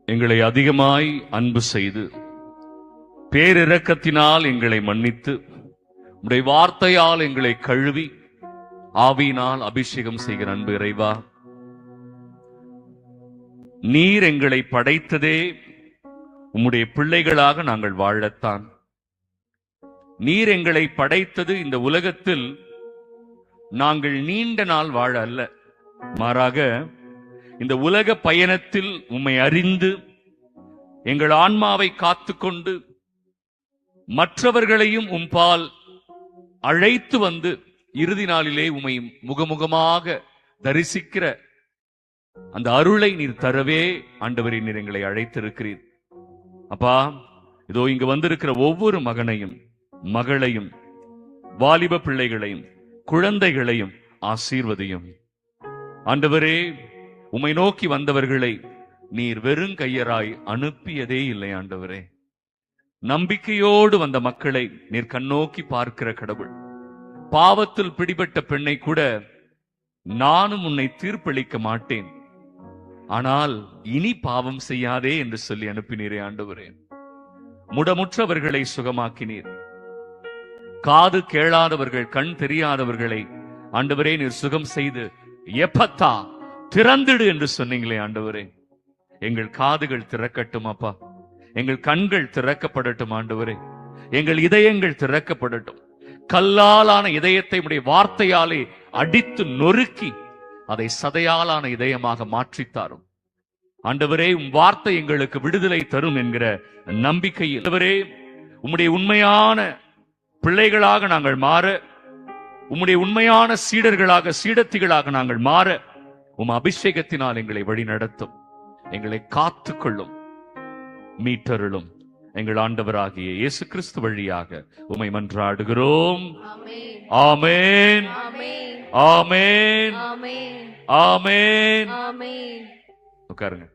எங்களை அதிகமாய் அன்பு செய்து பேரிரக்கத்தினால் எங்களை மன்னித்து உம்முடைய வார்த்தையால் எங்களை கழுவி ஆவியினால் அபிஷேகம் செய்கிற அன்பு இறைவா, நீர் எங்களை படைத்ததே உம்முடைய பிள்ளைகளாக நாங்கள் வாழத்தான். நீர் எங்களை படைத்தது இந்த உலகத்தில் நாங்கள் நீண்ட நாள் வாழ அல்ல, மாறாக இந்த உலக பயணத்தில் உம்மை அறிந்து எங்கள் ஆன்மாவை காத்துக்கொண்டு மற்றவர்களையும் உம்பால் அழைத்து வந்து இறுதி நாளிலே உம்மை முகமுகமாக தரிசிக்கிற அந்த அருளை நீர் தரவே ஆண்டவரே நீர் எங்களை அழைத்திருக்கிறீர். அப்பா, இதோ இங்கு வந்திருக்கிற ஒவ்வொரு மகனையும் மகளையும் வாலிப பிள்ளைகளையும் குழந்தைகளையும் ஆசீர்வதியும். ஆண்டவரே, உம்மை நோக்கி வந்தவர்களை நீர் வெறுங்கையராய் அனுப்பியதே இல்லை. ஆண்டவரே, நம்பிக்கையோடு வந்த மக்களை நீர் கண்ணோக்கி பார்க்கிற கடவுள். பாவத்தில் பிடிபட்ட பெண்ணை கூட நானும் உன்னை தீர்ப்பளிக்க மாட்டேன், ஆனால் இனி பாவம் செய்யாதே என்று சொல்லி அனுப்பினீரே. ஆண்டவரே, முடமுற்றவர்களை சுகமாக்கினீர். காது கேளாதவர்கள், கண் தெரியாதவர்களை ஆண்டவரே நீர் சுகம் செய்து எப்பத்தா திறந்திடு என்று சொன்னீங்களே. ஆண்டவரே, எங்கள் காதுகள் திறக்கட்டும் அப்பா, எங்கள் கண்கள் திறக்கப்படட்டும். ஆண்டவரே, எங்கள் இதயங்கள் திறக்கப்படட்டும். கல்லாலான இதயத்தை உடைய வார்த்தையாலே அடித்து நொறுக்கி அதை சதையாலான இதயமாக மாற்றித்தாரும். ஆண்டவரே, உம் வார்த்தை எங்களுக்கு விடுதலை தரும் என்கிற நம்பிக்கையில் ஆண்டவரே, உம்முடைய உண்மையான பிள்ளைகளாக நாங்கள் மாற, உம்முடைய உண்மையான சீடர்களாக சீடத்திகளாக நாங்கள் மாற உம் அபிஷேகத்தினால் எங்களை வழி நடத்தும். எங்களை காத்துக்கொள்ளும், மீட்டருளும். எங்கள் ஆண்டவராகிய இயேசு கிறிஸ்து வழியாக உம்மை மன்றாடுகிறோம். ஆமென், ஆமென், ஆமென். உட்காருங்க.